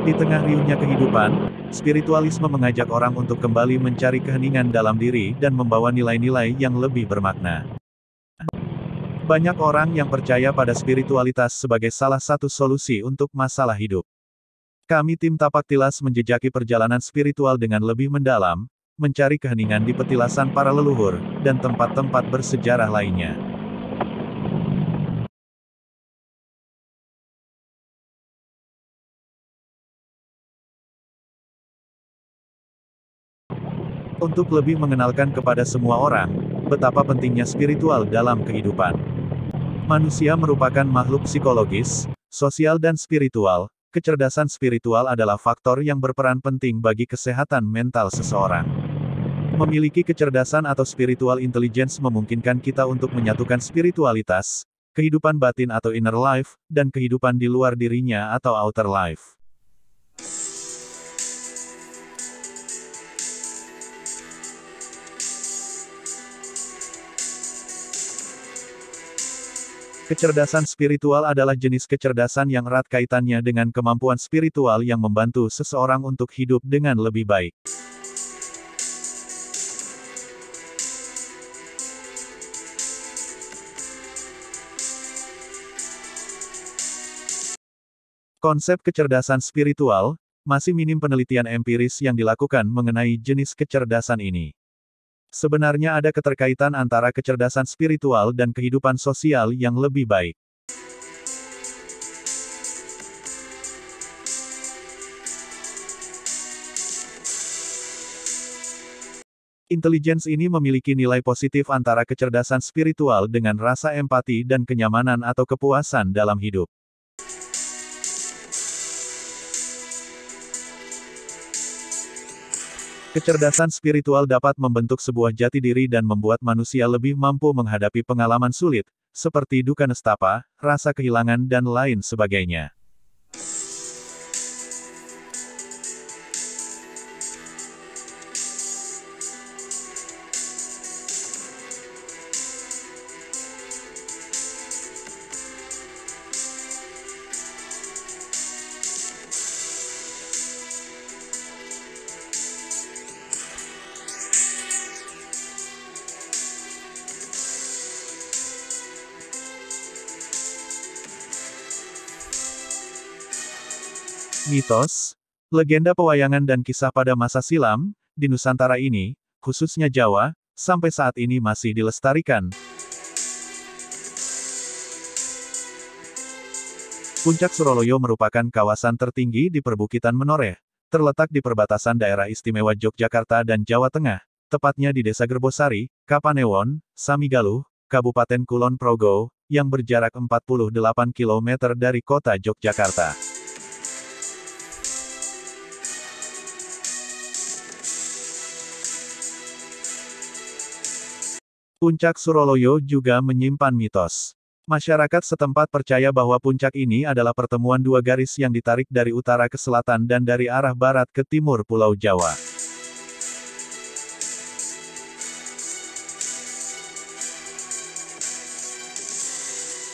Di tengah riuhnya kehidupan, spiritualisme mengajak orang untuk kembali mencari keheningan dalam diri dan membawa nilai-nilai yang lebih bermakna. Banyak orang yang percaya pada spiritualitas sebagai salah satu solusi untuk masalah hidup. Kami tim Tapak Tilas menjejaki perjalanan spiritual dengan lebih mendalam, mencari keheningan di petilasan para leluhur, dan tempat-tempat bersejarah lainnya. Untuk lebih mengenalkan kepada semua orang, betapa pentingnya spiritual dalam kehidupan. Manusia merupakan makhluk psikologis, sosial dan spiritual. Kecerdasan spiritual adalah faktor yang berperan penting bagi kesehatan mental seseorang. Memiliki kecerdasan atau spiritual intelligence memungkinkan kita untuk menyatukan spiritualitas, kehidupan batin atau inner life, dan kehidupan di luar dirinya atau outer life. Kecerdasan spiritual adalah jenis kecerdasan yang erat kaitannya dengan kemampuan spiritual yang membantu seseorang untuk hidup dengan lebih baik. Konsep kecerdasan spiritual, masih minim penelitian empiris yang dilakukan mengenai jenis kecerdasan ini. Sebenarnya ada keterkaitan antara kecerdasan spiritual dan kehidupan sosial yang lebih baik. Intelligence ini memiliki nilai positif antara kecerdasan spiritual dengan rasa empati dan kenyamanan atau kepuasan dalam hidup. Kecerdasan spiritual dapat membentuk sebuah jati diri dan membuat manusia lebih mampu menghadapi pengalaman sulit, seperti duka nestapa, rasa kehilangan dan lain sebagainya. Mitos, legenda pewayangan dan kisah pada masa silam, di Nusantara ini, khususnya Jawa, sampai saat ini masih dilestarikan. Puncak Suroloyo merupakan kawasan tertinggi di perbukitan Menoreh, terletak di perbatasan daerah istimewa Yogyakarta dan Jawa Tengah, tepatnya di Desa Gerbosari, Kapanewon, Samigaluh, Kabupaten Kulon Progo, yang berjarak 48 km dari kota Yogyakarta. Puncak Suroloyo juga menyimpan mitos. Masyarakat setempat percaya bahwa puncak ini adalah pertemuan dua garis yang ditarik dari utara ke selatan dan dari arah barat ke timur Pulau Jawa.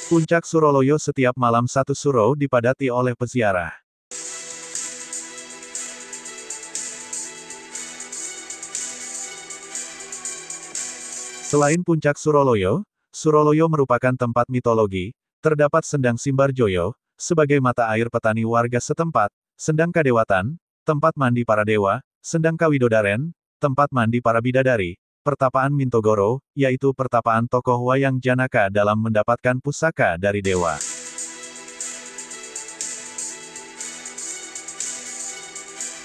Puncak Suroloyo setiap malam satu suro dipadati oleh peziarah. Selain Puncak Suroloyo, Suroloyo merupakan tempat mitologi, terdapat Sendang Simbarjoyo, sebagai mata air petani warga setempat, Sendang Kadewatan, tempat mandi para dewa, Sendang Kawidodaren, tempat mandi para bidadari, Pertapaan Mintogoro, yaitu pertapaan tokoh wayang Janaka dalam mendapatkan pusaka dari dewa.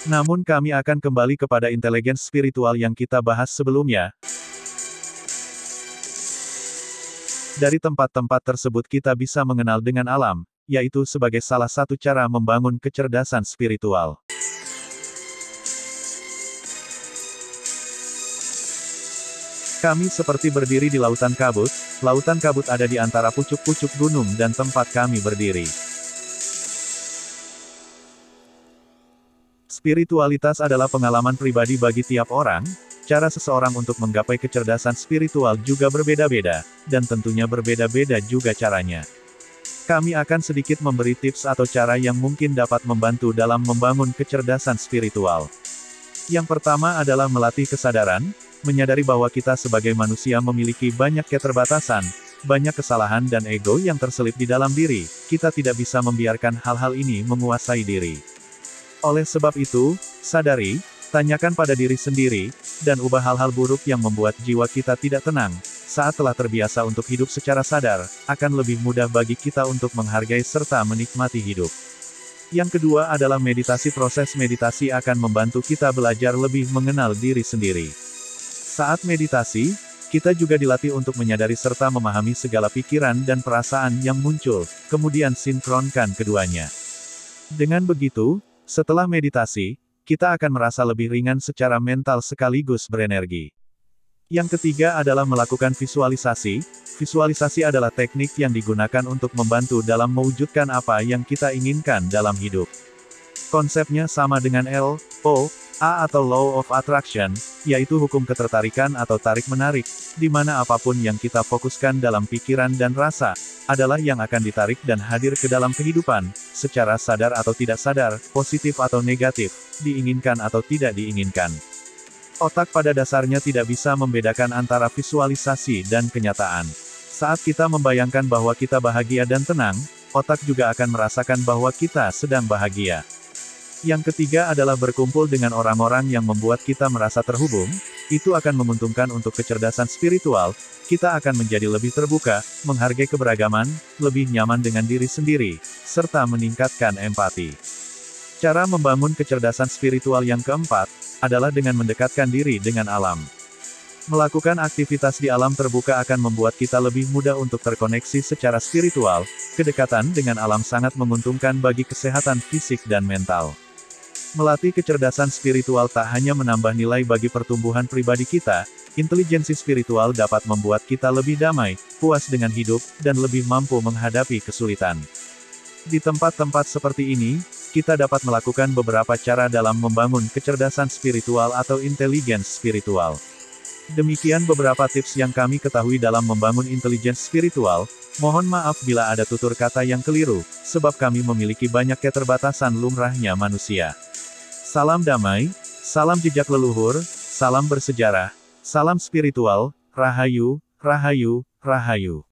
Namun kami akan kembali kepada inteligens spiritual yang kita bahas sebelumnya. Dari tempat-tempat tersebut kita bisa mengenal dengan alam, yaitu sebagai salah satu cara membangun kecerdasan spiritual. Kami seperti berdiri di lautan kabut. Lautan kabut ada di antara pucuk-pucuk gunung dan tempat kami berdiri. Spiritualitas adalah pengalaman pribadi bagi tiap orang. Cara seseorang untuk menggapai kecerdasan spiritual juga berbeda-beda, dan tentunya berbeda-beda juga caranya. Kami akan sedikit memberi tips atau cara yang mungkin dapat membantu dalam membangun kecerdasan spiritual. Yang pertama adalah melatih kesadaran, menyadari bahwa kita sebagai manusia memiliki banyak keterbatasan, banyak kesalahan dan ego yang terselip di dalam diri. Kita tidak bisa membiarkan hal-hal ini menguasai diri. Oleh sebab itu, sadari, tanyakan pada diri sendiri, dan ubah hal-hal buruk yang membuat jiwa kita tidak tenang. Saat telah terbiasa untuk hidup secara sadar, akan lebih mudah bagi kita untuk menghargai serta menikmati hidup. Yang kedua adalah meditasi. Proses meditasi akan membantu kita belajar lebih mengenal diri sendiri. Saat meditasi, kita juga dilatih untuk menyadari serta memahami segala pikiran dan perasaan yang muncul, kemudian sinkronkan keduanya. Dengan begitu, setelah meditasi, kita akan merasa lebih ringan secara mental sekaligus berenergi. Yang ketiga adalah melakukan visualisasi. Visualisasi adalah teknik yang digunakan untuk membantu dalam mewujudkan apa yang kita inginkan dalam hidup. Konsepnya sama dengan LOA atau Law of Attraction, yaitu hukum ketertarikan atau tarik-menarik, di mana apapun yang kita fokuskan dalam pikiran dan rasa, adalah yang akan ditarik dan hadir ke dalam kehidupan, secara sadar atau tidak sadar, positif atau negatif, diinginkan atau tidak diinginkan. Otak pada dasarnya tidak bisa membedakan antara visualisasi dan kenyataan. Saat kita membayangkan bahwa kita bahagia dan tenang, otak juga akan merasakan bahwa kita sedang bahagia. Yang ketiga adalah berkumpul dengan orang-orang yang membuat kita merasa terhubung. Itu akan menguntungkan untuk kecerdasan spiritual. Kita akan menjadi lebih terbuka, menghargai keberagaman, lebih nyaman dengan diri sendiri, serta meningkatkan empati. Cara membangun kecerdasan spiritual yang keempat adalah dengan mendekatkan diri dengan alam. Melakukan aktivitas di alam terbuka akan membuat kita lebih mudah untuk terkoneksi secara spiritual. Kedekatan dengan alam sangat menguntungkan bagi kesehatan fisik dan mental. Melatih kecerdasan spiritual tak hanya menambah nilai bagi pertumbuhan pribadi kita, intelijensi spiritual dapat membuat kita lebih damai, puas dengan hidup, dan lebih mampu menghadapi kesulitan. Di tempat-tempat seperti ini, kita dapat melakukan beberapa cara dalam membangun kecerdasan spiritual atau inteligens spiritual. Demikian beberapa tips yang kami ketahui dalam membangun inteligens spiritual. Mohon maaf bila ada tutur kata yang keliru, sebab kami memiliki banyak keterbatasan lumrahnya manusia. Salam damai, salam jejak leluhur, salam bersejarah, salam spiritual, Rahayu, Rahayu, Rahayu.